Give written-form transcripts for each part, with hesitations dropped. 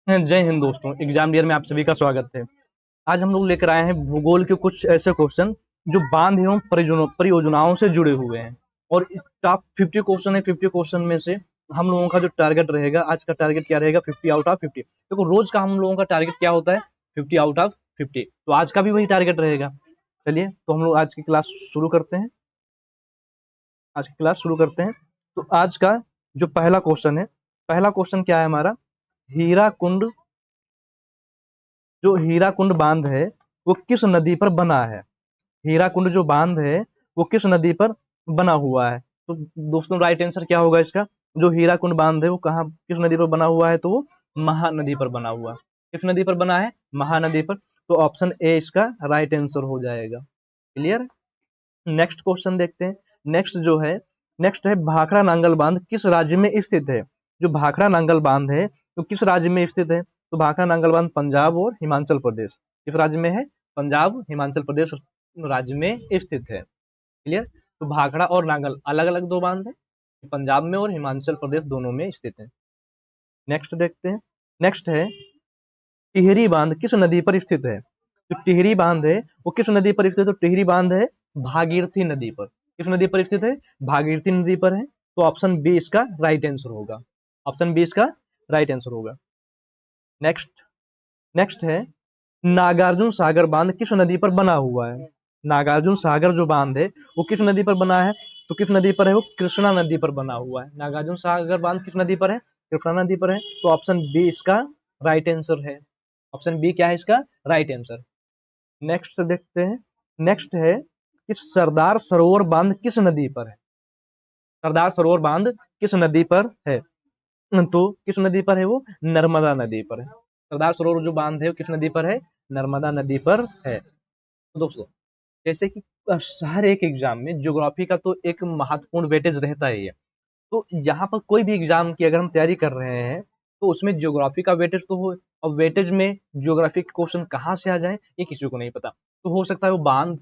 जय हिंद दोस्तों, exam year में आप सभी का स्वागत है। आज हम लोग लेकर आए हैं भूगोल के कुछ ऐसे क्वेश्चन जो बांध एवं परियोजनाओं से जुड़े हुए हैं। और टॉप 50 क्वेश्चन है। 50 क्वेश्चन में से हम लोगों का जो टारगेट रहेगा, आज का टारगेट क्या रहेगा? 50 आउट ऑफ 50। देखो, रोज का हम लोगों का टारगेट क्या होता है? 50 आउट ऑफ 50। तो आज का भी वही टारगेट रहेगा। चलिए, तो हम लोग आज की क्लास शुरू करते हैं। तो आज का जो पहला क्वेश्चन है, पहला क्वेश्चन क्या है हमारा? हीरा कुंड, जो हीरा कुंड बांध है वो किस नदी पर बना है? हीरा कुंड जो बांध है वो किस नदी पर बना हुआ है? तो दोस्तों, राइट आंसर क्या होगा इसका? जो हीरा कुंड बांध है वो कहाँ, किस नदी पर बना हुआ है? तो वो महानदी पर बना हुआ है। किस नदी पर बना है? महानदी पर। तो ऑप्शन ए इसका राइट आंसर हो जाएगा। क्लियर? नेक्स्ट क्वेश्चन देखते हैं। नेक्स्ट है भाखड़ा नांगल बांध किस राज्य में स्थित है? जो भाखड़ा नांगल बांध है तो किस राज्य में स्थित है? तो भाखड़ा नांगल बांध पंजाब और हिमाचल प्रदेश, किस राज्य में है? पंजाब हिमाचल प्रदेश राज्य में स्थित है। क्लियर? तो भाखड़ा और नांगल अलग अलग दो बांध है, पंजाब में और हिमाचल प्रदेश दोनों में स्थित है। नेक्स्ट देखते हैं। नेक्स्ट है टिहरी बांध किस नदी पर स्थित है? जो टिहरी बांध है वो किस नदी पर स्थित है? तो टिहरी बांध है भागीरथी नदी पर। किस नदी पर स्थित है? भागीरथी नदी पर है। तो ऑप्शन बी इसका राइट आंसर होगा। ऑप्शन बी इसका राइट आंसर होगा। नेक्स्ट नेक्स्ट है नागार्जुन सागर बांध किस नदी पर बना हुआ है? नागार्जुन सागर जो बांध है वो किस नदी पर बना है? तो किस नदी पर है? वो कृष्णा नदी पर बना हुआ है। नागार्जुन सागर बांध किस नदी पर है? कृष्णा नदी पर है। तो ऑप्शन बी इसका राइट आंसर है। ऑप्शन बी क्या है इसका राइट आंसर? नेक्स्ट देखते हैं। नेक्स्ट है कि सरदार सरोवर बांध किस नदी पर है? सरदार सरोवर बांध किस नदी पर है? तो किस नदी पर है? वो नर्मदा नदी पर है। सरदार सरोवर जो बांध है वो किस नदी पर है? नर्मदा नदी पर है। तो दोस्तों, जैसे कि हर एक एग्जाम में ज्योग्राफी का तो एक महत्वपूर्ण वेटेज रहता ही है। तो यहाँ पर कोई भी एग्जाम की अगर हम तैयारी कर रहे हैं तो उसमें ज्योग्राफी का वेटेज तो हो। अब वेटेज में ज्योग्राफी के क्वेश्चन कहाँ से आ जाए ये किसी को नहीं पता। तो हो सकता है वो बांध,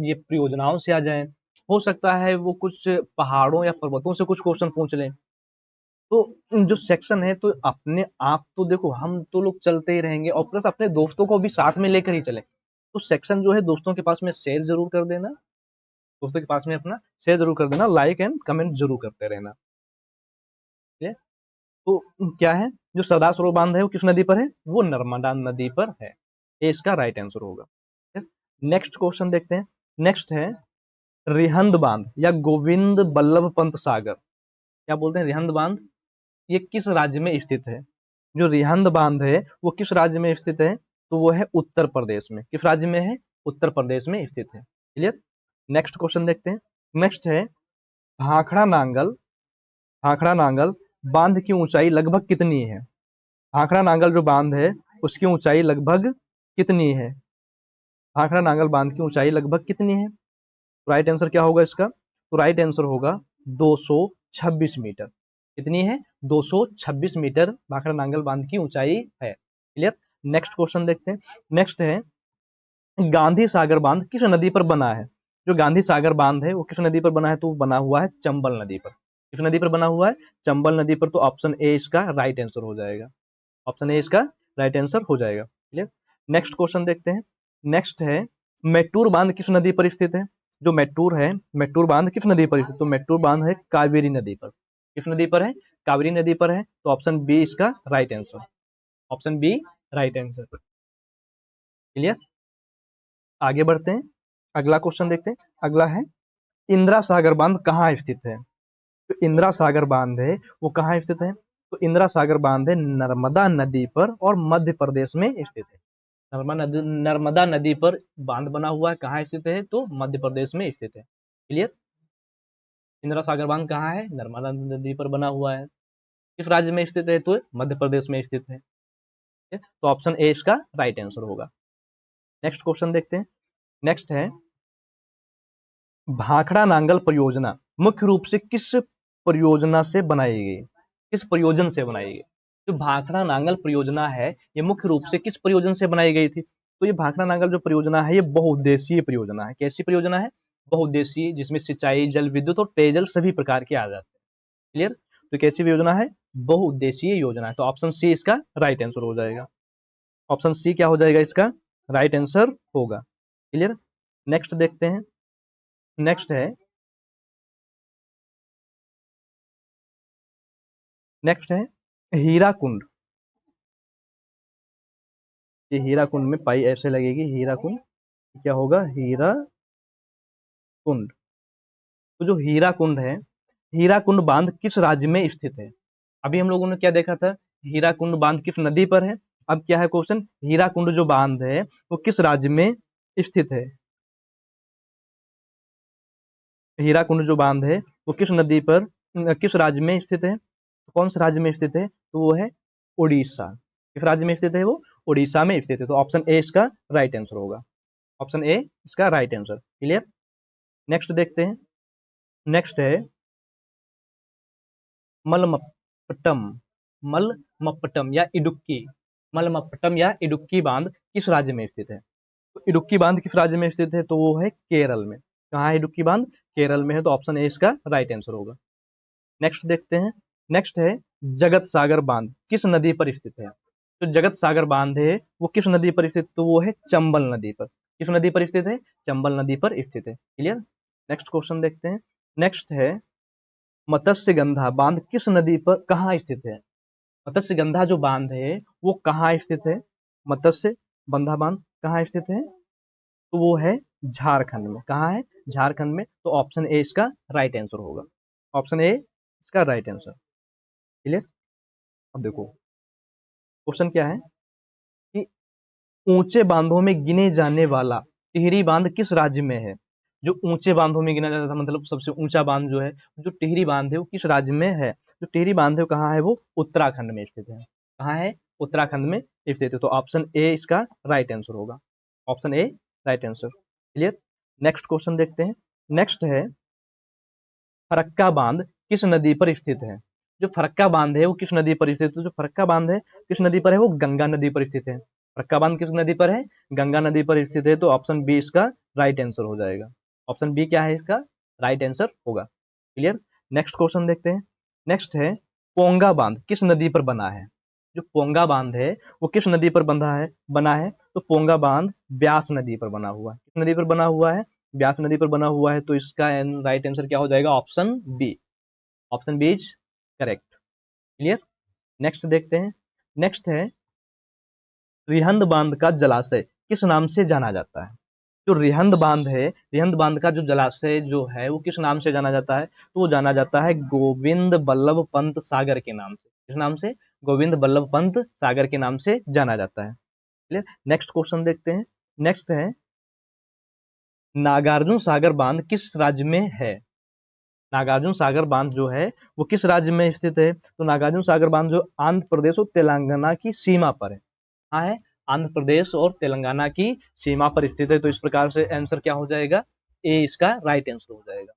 ये परियोजनाओं से आ जाए। हो सकता है वो कुछ पहाड़ों या पर्वतों से कुछ क्वेश्चन पूछ लें। तो जो सेक्शन है, तो अपने आप तो देखो, हम तो लोग चलते ही रहेंगे और प्लस अपने दोस्तों को भी साथ में लेकर ही चले। तो सेक्शन जो है दोस्तों के पास में शेयर जरूर कर देना। दोस्तों के पास में अपना शेयर जरूर कर देना, लाइक एंड कमेंट जरूर करते रहना। ठीक है? तो क्या है, जो सरदार सरोवर बांध है वो किस नदी पर है? वो नर्मदा नदी पर है। ये इसका राइट आंसर होगा। नेक्स्ट क्वेश्चन देखते हैं। नेक्स्ट है रिहंद बांध या गोविंद बल्लभ पंत सागर, क्या बोलते हैं रिहंद बांध, ये किस राज्य में स्थित है? जो रिहंद बांध है वो किस राज्य में स्थित है? तो वो है उत्तर प्रदेश में। किस राज्य में है? उत्तर प्रदेश में स्थित है। क्लियर? नेक्स्ट क्वेश्चन देखते हैं। नेक्स्ट है भाखड़ा नांगल, भाखड़ा नांगल बांध की ऊंचाई लगभग कितनी है? भाखड़ा नांगल जो बांध है उसकी ऊंचाई लगभग कितनी है? भाखड़ा नांगल बांध की ऊंचाई लगभग कितनी है? राइट आंसर क्या होगा इसका? तो राइट आंसर होगा 226 मीटर। कितनी है? 226 मीटर भाखड़ा नांगल बांध की ऊंचाई है। क्लियर? नेक्स्ट क्वेश्चन देखते हैं। नेक्स्ट है गांधी सागर बांध किस नदी पर बना है? जो गांधी सागर बांध है वो किस नदी पर बना है? तो वो बना हुआ है चंबल नदी पर। किस नदी पर बना हुआ है? चंबल नदी पर। तो ऑप्शन ए इसका राइट आंसर हो जाएगा। ऑप्शन ए इसका राइट आंसर हो जाएगा। क्लियर? नेक्स्ट क्वेश्चन देखते हैं। नेक्स्ट है मेट्टूर बांध किस नदी पर स्थित है? जो मेट्टूर है, मेट्टूर बांध किस नदी पर स्थित? तो मेट्टूर बांध है कावेरी नदी पर। किस नदी पर है? कावेरी नदी पर है। तो ऑप्शन बी इसका right answer. Option B right answer. Clear? आगे बढ़ते हैं, अगला क्वेश्चन देखते हैं। अगला है इंदिरा सागर बांध कहाँ स्थित है? तो इंदिरा सागर बांध है वो कहाँ स्थित है? तो इंदिरा सागर बांध है नर्मदा नदी पर और मध्य प्रदेश में स्थित है। नर्मदा नदी पर बांध बना हुआ है। कहाँ स्थित है? तो मध्य प्रदेश में स्थित है। क्लियर? इंदिरा सागर बांध कहाँ है? नर्मदा नदी पर बना हुआ है। किस राज्य में स्थित है? तो मध्य प्रदेश में स्थित है। तो ऑप्शन ए इसका राइट आंसर होगा। नेक्स्ट क्वेश्चन देखते हैं। नेक्स्ट है भाखड़ा नांगल परियोजना मुख्य रूप से किस परियोजना से बनाई गई? किस परियोजन से बनाई गई? जो भाखड़ा नांगल परियोजना है ये मुख्य रूप से किस परियोजन से बनाई गई थी? तो ये भाखड़ा नांगल जो परियोजना है ये बहुउद्देशीय परियोजना है। कैसी परियोजना है? बहुउद्देशीय, जिसमें सिंचाई, जल विद्युत और पेयजल सभी प्रकार के आ जाते हैं। क्लियर? तो कैसी भी योजना है, बहुउद्देशीय योजना है। तो ऑप्शन सी इसका राइट आंसर हो जाएगा। ऑप्शन सी क्या हो जाएगा, इसका राइट आंसर होगा। क्लियर। नेक्स्ट देखते हैं। नेक्स्ट है हीरा कुंड। ये हीरा कुंड में पाई ऐसे लगेगी, हीरा कुंड क्या होगा, हीरा कुंड। तो जो हीरा कुंड है, हीरा कुंड बांध किस राज्य में स्थित है? अभी हम लोगों ने क्या देखा था, हीरा कुंड बांध किस नदी पर है। अब क्या है क्वेश्चन, हीरा कुंड जो बांध है वो किस राज्य में स्थित है। हीरा कुंड जो बांध है वो किस नदी पर, किस राज्य में स्थित है, तो कौन से राज्य में स्थित है, तो वो है उड़ीसा। किस राज्य में स्थित है वो, उड़ीसा में स्थित है। तो ऑप्शन ए इसका राइट आंसर होगा। ऑप्शन ए इसका राइट आंसर। क्लियर। नेक्स्ट देखते हैं। नेक्स्ट है मलमपट्टम। मलमपट्टम या इडुक्की, मलमपट्टम या इडुक्की बांध किस राज्य में स्थित है। तो इडुक्की बांध किस राज्य में स्थित है, तो वो है केरल में। कहाँ है इडुक्की बांध, केरल में है। तो ऑप्शन ए इसका राइट आंसर होगा। नेक्स्ट देखते हैं। नेक्स्ट है जगत सागर बांध किस नदी पर स्थित है। तो जगत सागर बांध है वो किस नदी पर स्थित है, तो वो है चंबल नदी पर। किस नदी पर स्थित है, चंबल नदी पर स्थित है। क्लियर। नेक्स्ट क्वेश्चन देखते हैं। नेक्स्ट है मत्स्यगंधा बांध किस नदी पर कहाँ स्थित है। मत्स्यगंधा जो बांध है वो कहाँ स्थित है, मत्स्य बंधा बांध कहाँ स्थित है, तो वो है झारखंड में। कहाँ है, झारखंड में। तो ऑप्शन ए इसका राइट आंसर होगा। ऑप्शन ए इसका राइट आंसर। क्लियर। अब देखो क्वेश्चन क्या है कि ऊंचे बांधों में गिने जाने वाला टिहरी बांध किस राज्य में है। जो ऊंचे बांधों में गिना जाता था, मतलब सबसे ऊंचा बांध जो है, जो टिहरी बांध है वो किस राज्य में है। जो टिहरी बांध है कहाँ है, वो उत्तराखंड में स्थित है। कहाँ है, उत्तराखंड में स्थित है। तो ऑप्शन ए इसका राइट आंसर होगा। Option A right answer. Clear. Next question देखते हैं। नेक्स्ट है फरक्का बांध किस नदी पर स्थित है। जो फरक्का बांध है वो किस नदी पर स्थित है, जो फरक्का बांध है किस नदी पर है, वो गंगा नदी पर स्थित है। फरक्का बांध किस नदी पर है, गंगा नदी पर स्थित है। तो ऑप्शन बी इसका राइट आंसर हो जाएगा। ऑप्शन बी क्या है, इसका राइट आंसर होगा। क्लियर। नेक्स्ट क्वेश्चन देखते हैं। नेक्स्ट है पोंगा बांध किस नदी पर बना है। जो पोंगा बांध है वो किस नदी पर बना है। तो पोंगा बांध ब्यास नदी पर बना हुआ है। किस नदी पर बना हुआ है, ब्यास नदी पर बना हुआ है। तो इसका राइट आंसर क्या हो जाएगा, option B. Option B is correct. Clear. Next देखते हैं। नेक्स्ट है रिहंद बांध का जलाशय किस नाम से जाना जाता है। जो रिहंद बांध है, रिहंद बांध का जो जलाशय जो है वो किस नाम से जाना जाता है, तो वो जाना जाता है गोविंद बल्लभ पंत सागर के नाम से। किस नाम से, गोविंद बल्लभ पंत सागर के नाम से जाना जाता है। क्लियर। नेक्स्ट क्वेश्चन देखते हैं। नेक्स्ट है नागार्जुन सागर बांध किस राज्य में है। नागार्जुन सागर बांध जो है वो किस राज्य में स्थित है। तो नागार्जुन सागर बांध जो आंध्र प्रदेश और तेलंगाना की सीमा पर है। कहाँ है, आंध्र प्रदेश और तेलंगाना की सीमा पर स्थित है। तो इस प्रकार से आंसर क्या हो जाएगा, ए इसका राइट आंसर हो जाएगा।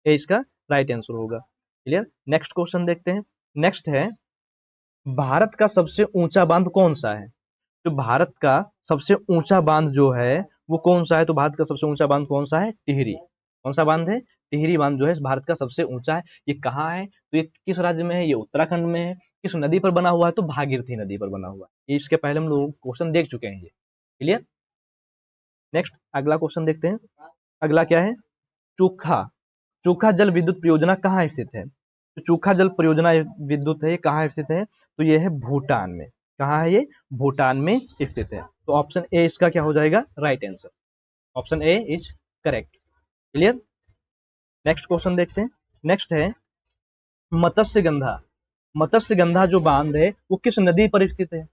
ए इसका राइट आंसर होगा। क्लियर। नेक्स्ट क्वेश्चन देखते हैं। नेक्स्ट है भारत का सबसे ऊंचा बांध कौन सा है। जो भारत का सबसे ऊंचा बांध जो है वो कौन सा है, तो भारत का सबसे ऊंचा बांध कौन सा है, टिहरी। कौन सा बांध है, टिहरी बांध जो है भारत का सबसे ऊंचा है। ये कहाँ है, तो ये किस राज्य में है, ये उत्तराखंड में है। किस नदी पर बना हुआ है, तो भागीरथी नदी पर बना हुआ है। ये इसके पहले हम लोग क्वेश्चन देख चुके हैं ये। क्लियर। नेक्स्ट अगला क्वेश्चन देखते हैं। अगला क्या है, चोखा चोखा जल विद्युत परियोजना कहाँ स्थित है। तो चोखा जल परियोजना विद्युत है, ये कहाँ स्थित है, तो ये है भूटान में। कहाँ है ये, भूटान में स्थित है। तो ऑप्शन ए इसका क्या हो जाएगा, right answer. Option A is correct. Clear. Next question देखते हैं। नेक्स्ट है मत्स्यगंधा। मत्स्यगंधा जो बांध है वो किस नदी पर स्थित है।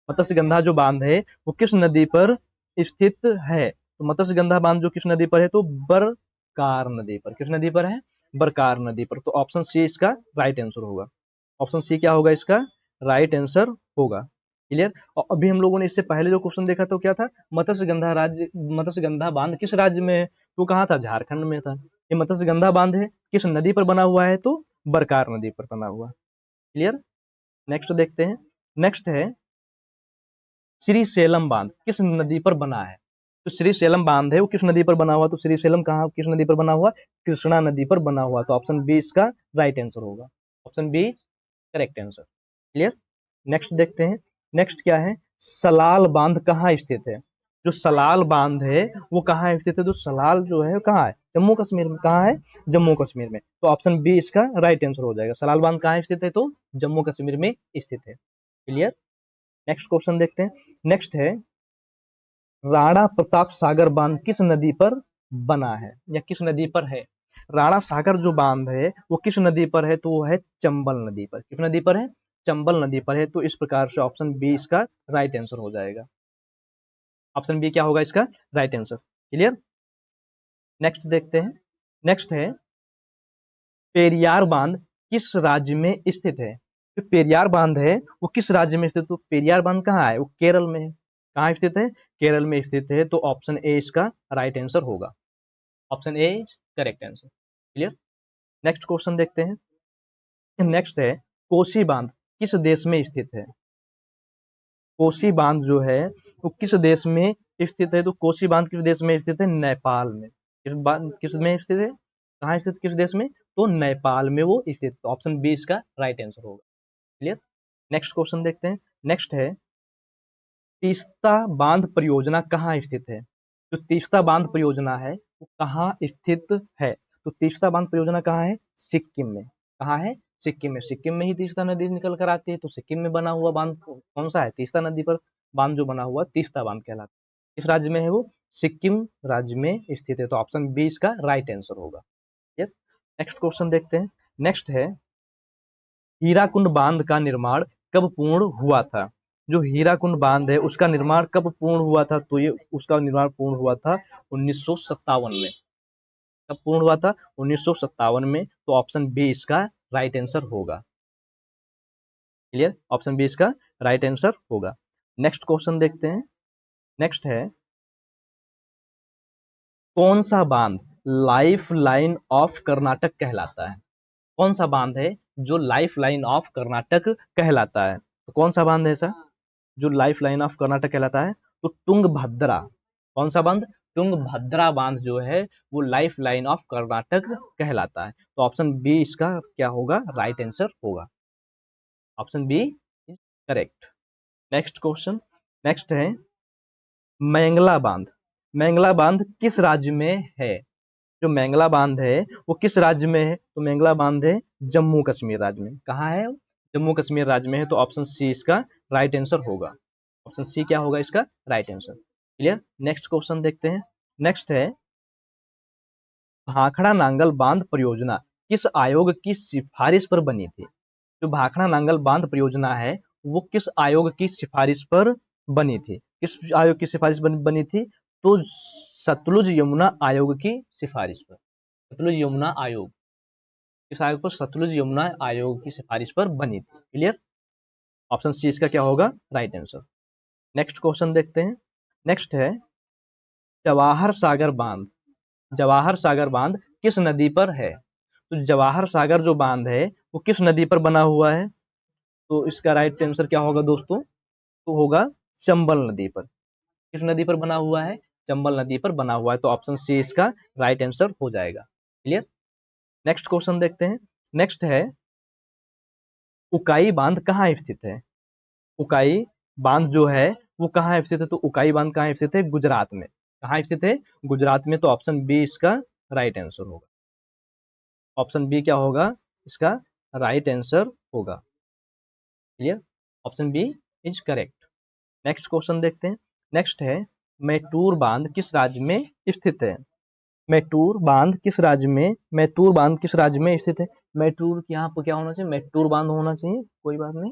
मत्स्यगंधा जो बांध है वो किस नदी पर स्थित है। तो मत्स्यगंधा बांध जो किस नदी पर है, तो बरकार नदी पर। किस नदी पर है, बरकार नदी पर। तो ऑप्शन सी इसका राइट आंसर होगा। ऑप्शन सी क्या होगा, इसका राइट आंसर होगा। क्लियर। और अभी हम लोगों ने इससे पहले जो क्वेश्चन देखा तो क्या था, मत्स्यगंधा बांध किस राज्य में है, तो कहाँ था, झारखंड में था। ये मत्स्यगंधा बांध है किस नदी पर बना हुआ है, तो बरकार नदी पर बना हुआ। क्लियर। नेक्स्ट देखते हैं। नेक्स्ट है श्रीशैलम बांध किस नदी पर बना है। तो श्रीशैलम बांध है वो किस नदी पर बना हुआ, तो श्रीशैलम कहाँ किस नदी पर बना हुआ, कृष्णा नदी पर बना हुआ। तो ऑप्शन बी इसका राइट आंसर होगा। Option B correct answer. Clear. Next देखते हैं, नेक्स्ट क्या है, सलाल बांध कहाँ स्थित है। जो सलाल बांध है वो कहाँ स्थित है, तो सलाल जो है कहाँ है, जम्मू कश्मीर में। कहाँ है, जम्मू कश्मीर में। तो ऑप्शन बी इसका राइट आंसर हो जाएगा। सलाल बांध कहाँ स्थित है, तो जम्मू कश्मीर में स्थित है। क्लियर। नेक्स्ट क्वेश्चन देखते हैं, नेक्स्ट है राणा प्रताप सागर बांध किस नदी पर बना है या किस नदी पर है। राणा सागर जो बांध है वो किस नदी पर है, तो वो है चंबल नदी पर। किस नदी पर है, चंबल नदी पर है। तो इस प्रकार से ऑप्शन बी इसका राइट आंसर हो जाएगा। ऑप्शन बी क्या होगा इसका राइट आंसर। क्लियर। नेक्स्ट देखते हैं, नेक्स्ट है पेरियार बांध किस राज्य में स्थित है। जो पेरियार बांध है वो किस राज्य में स्थित है, तो पेरियार बांध कहाँ है, वो केरल में है। कहाँ स्थित है, केरल में स्थित है। तो ऑप्शन ए इसका राइट आंसर होगा। Option A correct answer. Clear. Next question देखते हैं, नेक्स्ट है कोसी बांध किस देश में स्थित है। कोसी बांध जो है वो किस देश में स्थित है, तो कोसी बांध किस देश में स्थित है, नेपाल में। किस में स्थित है, कहाँ स्थित, किस देश में, तो नेपाल में वो स्थित। तो ऑप्शन बी इसका राइट आंसर होगा। क्लियर। नेक्स्ट क्वेश्चन देखते हैं, नेक्स्ट है तीस्ता बांध परियोजना कहाँ स्थित है। जो तीस्ता बांध परियोजना है वो कहाँ स्थित है, तो तीस्ता बांध परियोजना कहाँ है, सिक्किम में। कहाँ है, सिक्किम में। सिक्किम में ही तीस्ता नदी निकल कर आती है। तो सिक्किम में बना हुआ बांध कौन सा है, तीस्ता नदी पर बांध जो बना हुआ तीस्ता बांध कहलाता है। किस राज्य में है वो, सिक्किम राज्य में स्थित है। तो ऑप्शन बी इसका राइट आंसर होगा। नेक्स्ट क्वेश्चन देखते हैं, नेक्स्ट है हीराकुंड बांध का निर्माण कब पूर्ण हुआ था। जो हीराकुंड बांध है उसका निर्माण कब पूर्ण हुआ था, तो ये उसका निर्माण पूर्ण हुआ था 1957 में। कब पूर्ण हुआ था, 1957 में। तो ऑप्शन बी इसका राइट आंसर होगा। क्लियर। ऑप्शन बी इसका राइट आंसर होगा। नेक्स्ट क्वेश्चन देखते हैं, नेक्स्ट है कौन सा बांध लाइफ लाइन ऑफ कर्नाटक कहलाता है। कौन सा बांध है जो लाइफ लाइन ऑफ कर्नाटक कहलाता है, तो कौन सा बांध है ऐसा जो लाइफ लाइन ऑफ कर्नाटक कहलाता है, तो तुंगभद्रा। कौन सा बांध, तुंगभद्रा बांध जो है वो लाइफ लाइन ऑफ कर्नाटक कहलाता है। तो ऑप्शन बी इसका क्या होगा, राइट आंसर होगा। Option B correct. Next question, next है मैंगला बांध। मैंगला बांध किस राज्य में है। जो मैंगला बांध है वो किस राज्य में है, तो मैंगला बांध है जम्मू कश्मीर राज्य में। कहाँ है, जम्मू कश्मीर राज्य में है। तो ऑप्शन सी इसका राइट आंसर होगा। ऑप्शन सी क्या होगा इसका right answer. Clear. Next question देखते हैं, नेक्स्ट है भाखड़ा नांगल बांध परियोजना किस आयोग की सिफारिश पर बनी थी। जो भाखड़ा नांगल बांध परियोजना है वो किस आयोग की सिफारिश पर बनी थी। किस आयोग की सिफारिश बनी थी, तो सतलुज यमुना आयोग की सिफारिश पर। सतलुज यमुना आयोग, किस आयोग पर, सतलुज यमुना आयोग की सिफारिश पर बनी थी। क्लियर। ऑप्शन सी इसका क्या होगा राइट आंसर। नेक्स्ट क्वेश्चन देखते हैं, नेक्स्ट है जवाहर सागर बांध। जवाहर सागर बांध किस नदी पर है, तो जवाहर सागर जो बांध है वो किस नदी पर बना हुआ है, तो इसका राइट आंसर क्या होगा दोस्तों, तो होगा चंबल नदी पर। किस नदी पर बना हुआ है, चंबल नदी पर बना हुआ है। तो ऑप्शन सी इसका राइट आंसर हो जाएगा। क्लियर। नेक्स्ट क्वेश्चन देखते हैं, नेक्स्ट है उकाई बांध कहाँ स्थित है। उकाई बांध जो है वो कहाँ स्थित है, तो उकाई बांध कहाँ स्थित है, गुजरात में। कहाँ स्थित है, गुजरात में। तो ऑप्शन बी इसका राइट आंसर होगा। ऑप्शन बी क्या होगा इसका राइट आंसर होगा। Clear. Option B is correct. Next question देखते हैं, नेक्स्ट है मैटूर बांध किस राज्य में स्थित है। मैटूर बांध किस राज्य में, मैटूर बांध किस राज्य में स्थित है। मैटूर यहाँ पर क्या होना चाहिए, मैटूर बांध होना चाहिए, कोई बात नहीं।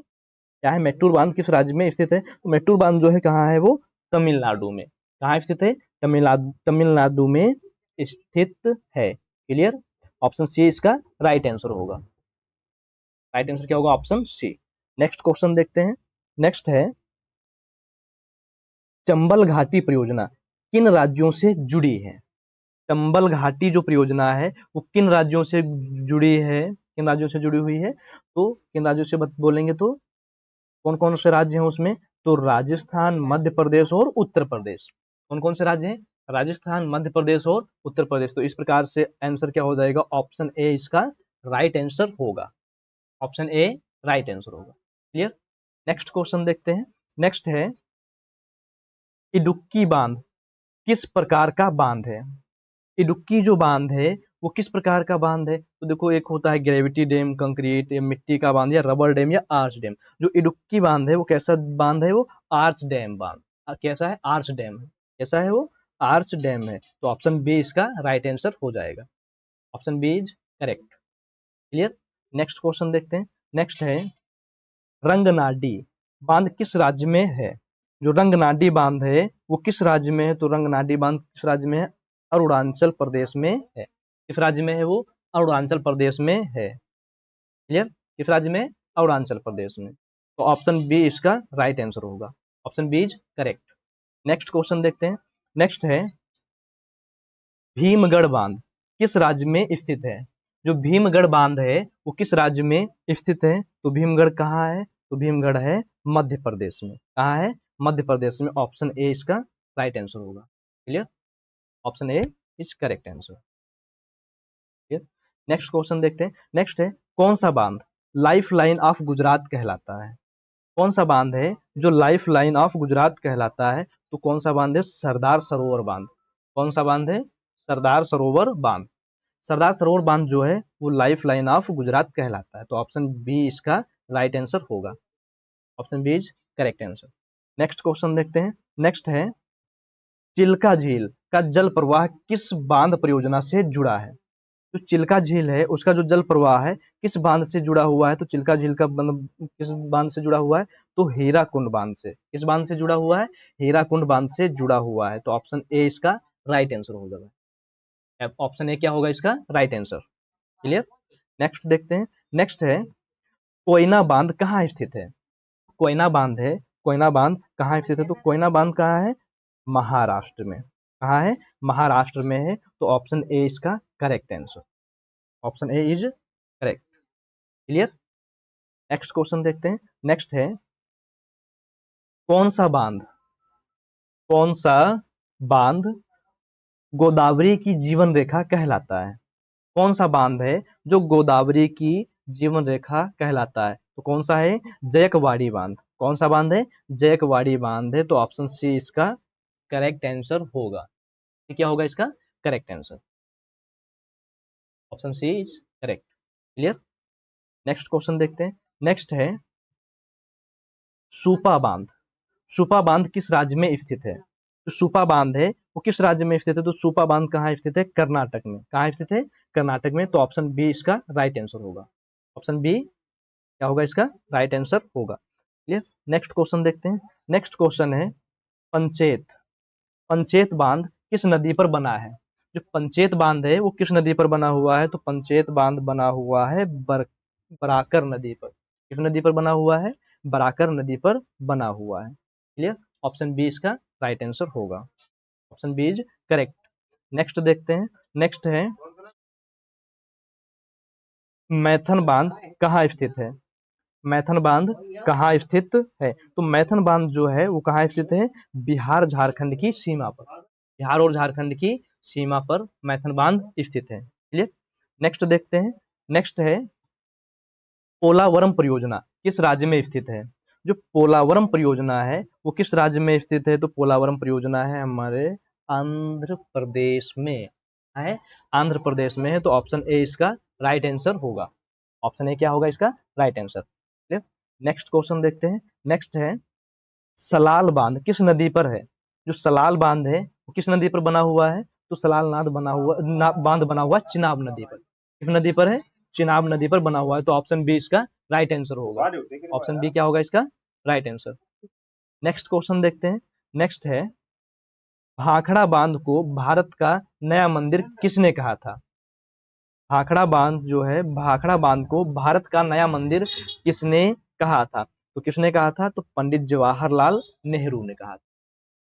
क्या है, मैटूर बांध किस राज्य में स्थित है, तो मैटूर बांध जो है कहाँ है, वो तमिलनाडु में। कहाँ स्थित है, तमिलनाडु, तमिलनाडु में स्थित है। क्लियर। ऑप्शन सी इसका राइट आंसर होगा। राइट आंसर क्या होगा, ऑप्शन सी। नेक्स्ट क्वेश्चन देखते हैं, नेक्स्ट है चंबल घाटी परियोजना किन राज्यों से जुड़ी है। चंबल घाटी जो परियोजना है वो किन राज्यों से जुड़ी है, किन राज्यों से जुड़ी हुई है, तो किन राज्यों से बोलेंगे तो कौन कौन से राज्य हैं उसमें, तो राजस्थान, मध्य प्रदेश और उत्तर प्रदेश। कौन कौन से राज्य हैं, राजस्थान, मध्य प्रदेश और उत्तर प्रदेश। तो इस प्रकार से आंसर क्या हो जाएगा, ऑप्शन ए इसका राइट आंसर होगा। ऑप्शन ए राइट आंसर होगा। क्लियर। नेक्स्ट क्वेश्चन देखते हैं। नेक्स्ट है इडुक्की बांध किस प्रकार का बांध है। इडुक्की जो बांध है वो किस प्रकार का बांध है, तो देखो एक होता है ग्रेविटी डैम, कंक्रीट या मिट्टी का बांध, या रबर डैम, या आर्च डैम। जो इडुक्की बांध है वो कैसा बांध है, वो आर्च डैम बांध। कैसा है, आर्च डैम है। कैसा है वो, आर्च डैम है। तो ऑप्शन बी इसका राइट आंसर हो जाएगा। Option B is correct. Clear. Next question देखते हैं। नेक्स्ट है रंगनाडी बांध किस राज्य में है। जो रंगनाडी बांध है वो किस राज्य में है, तो रंगनाडी बांध किस राज्य में है, अरुणाचल प्रदेश में है। किस राज्य में है वो, अरुणाचल प्रदेश में है। क्लियर। किस राज्य में, अरुणाचल प्रदेश में। तो ऑप्शन बी इसका राइट आंसर होगा। Option B is correct. Next question देखते हैं। नेक्स्ट है भीमगढ़ बांध किस राज्य में स्थित है। जो भीमगढ़ बांध है वो किस राज्य में स्थित है, तो भीमगढ़ कहाँ है, तो भीमगढ़ है मध्य प्रदेश में। कहाँ है, मध्य प्रदेश में। ऑप्शन ए इसका राइट आंसर होगा। Clear. Option A is correct answer. Clear. Next question देखते हैं। नेक्स्ट है कौन सा बांध लाइफ लाइन ऑफ गुजरात कहलाता है। कौन सा बांध है जो लाइफ लाइन ऑफ गुजरात कहलाता है, तो कौन सा बांध है, सरदार सरोवर बांध। कौन सा बांध है, सरदार सरोवर बांध। सरदार सरोवर बांध जो है वो लाइफ लाइन ऑफ गुजरात कहलाता है। तो ऑप्शन बी इसका राइट आंसर होगा। Option B is correct answer. Next question देखते हैं। नेक्स्ट है चिल्का झील का जल प्रवाह किस बांध परियोजना से जुड़ा है। जो चिल्का झील है उसका जो जल प्रवाह है किस बांध से जुड़ा हुआ है, तो चिल्का झील का किस बांध से जुड़ा हुआ है, तो हीराकुंड बांध से। किस बांध से जुड़ा हुआ है, हीराकुंड बांध से जुड़ा हुआ है। तो ऑप्शन ए इसका राइट आंसर हो जाएगा। ऑप्शन ए क्या होगा इसका राइट आंसर। क्लियर। नेक्स्ट देखते हैं। नेक्स्ट है कोयना बांध कहाँ स्थित है। कोयना बांध है, कोयना बांध कहाँ स्थित है, तो कोयना बांध कहाँ है, महाराष्ट्र में। कहाँ है, महाराष्ट्र में है। तो ऑप्शन ए इसका correct answer. Option A is correct. Clear. Next question देखते हैं। नेक्स्ट है कौन सा बांध, कौन सा बांध गोदावरी की जीवन रेखा कहलाता है। कौन सा बांध है जो गोदावरी की जीवन रेखा कहलाता है, तो कौन सा है, जयकवाड़ी बांध। कौन सा बांध है, जयकवाड़ी बांध है। तो ऑप्शन सी इसका करेक्ट आंसर होगा। ये क्या होगा इसका correct answer. Option C is correct. Clear. Next question देखते हैं। नेक्स्ट है सुपा बांध। सुपा बांध किस राज्य में स्थित है। तो सुपा बांध है वो किस राज्य में स्थित है, तो सुपा बांध कहाँ स्थित है, कर्नाटक में। कहाँ स्थित है, कर्नाटक में। तो ऑप्शन बी इसका राइट आंसर होगा। ऑप्शन बी क्या होगा इसका राइट आंसर होगा। क्लियर। नेक्स्ट क्वेश्चन देखते हैं। नेक्स्ट क्वेश्चन है पंचेत। पंचेत बांध किस नदी पर बना है। जो पंचेत बांध है वो किस नदी पर बना हुआ है, तो पंचेत बांध बना हुआ है बराकर नदी पर। किस नदी पर बना हुआ है, बराकर नदी पर बना हुआ है। क्लियर। ऑप्शन बी इसका राइट आंसर होगा। Option B is correct. Next देखते हैं। नेक्स्ट है मैथन बांध कहाँ स्थित है। मैथन बांध कहाँ स्थित है, तो मैथन बांध जो है वो कहाँ स्थित है, बिहार झारखंड की सीमा पर। बिहार और झारखंड की सीमा पर मैथन बांध स्थित है। क्लियर। नेक्स्ट देखते हैं। नेक्स्ट है पोलावरम परियोजना किस राज्य में स्थित है। जो पोलावरम परियोजना है वो किस राज्य में स्थित है, तो पोलावरम परियोजना है हमारे आंध्र प्रदेश में है। आंध्र प्रदेश में है। तो ऑप्शन ए इसका राइट आंसर होगा। ऑप्शन ए क्या होगा इसका राइट आंसर। नेक्स्ट क्वेश्चन देखते हैं। नेक्स्ट है सलाल बांध किस नदी पर है। जो सलाल बांध है वो किस नदी पर बना हुआ है, तो सलाल नाद बना हुआ बांध बना हुआ चिनाब नदी पर। किस नदी पर है, चिनाब नदी पर बना हुआ है। तो ऑप्शन बी इसका राइट आंसर होगा। ऑप्शन बी क्या होगा इसका राइट आंसर। नेक्स्ट क्वेश्चन देखते हैं। नेक्स्ट है भाखड़ा बांध को भारत का नया मंदिर किसने कहा था। भाखड़ा बांध जो है, भाखड़ा बांध को भारत का नया मंदिर किसने कहा था, तो किसने कहा था, तो पंडित जवाहरलाल नेहरू ने कहा था।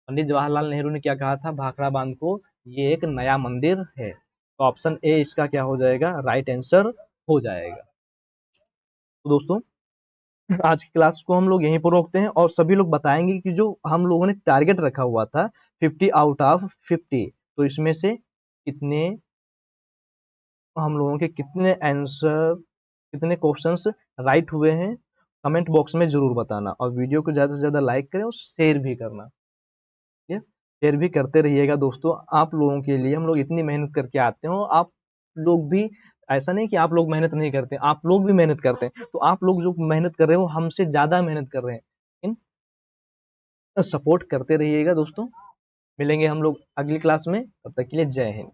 पंडित जवाहरलाल नेहरू ने क्या कहा था, भाखड़ा बांध को ये एक नया मंदिर है। तो ऑप्शन ए इसका क्या हो जाएगा राइट आंसर हो जाएगा। तो दोस्तों आज की क्लास को हम लोग यहीं पर रोकते हैं और सभी लोग बताएंगे कि जो हम लोगों ने टारगेट रखा हुआ था 50 आउट ऑफ 50, तो इसमें से कितने हम लोगों के कितने आंसर कितने क्वेश्चंस राइट हुए हैं कमेंट बॉक्स में जरूर बताना, और वीडियो को ज़्यादा से ज़्यादा लाइक करें और शेयर भी करना। ठीक है, शेयर भी करते रहिएगा दोस्तों। आप लोगों के लिए हम लोग इतनी मेहनत करके आते हैं, और आप लोग भी, ऐसा नहीं कि आप लोग मेहनत नहीं करते, आप लोग भी मेहनत करते हैं। तो आप लोग जो मेहनत कर रहे हो हमसे ज़्यादा मेहनत कर रहे हैं, सपोर्ट करते रहिएगा दोस्तों। मिलेंगे हम लोग अगली क्लास में, तब तक के लिए जय हिंद।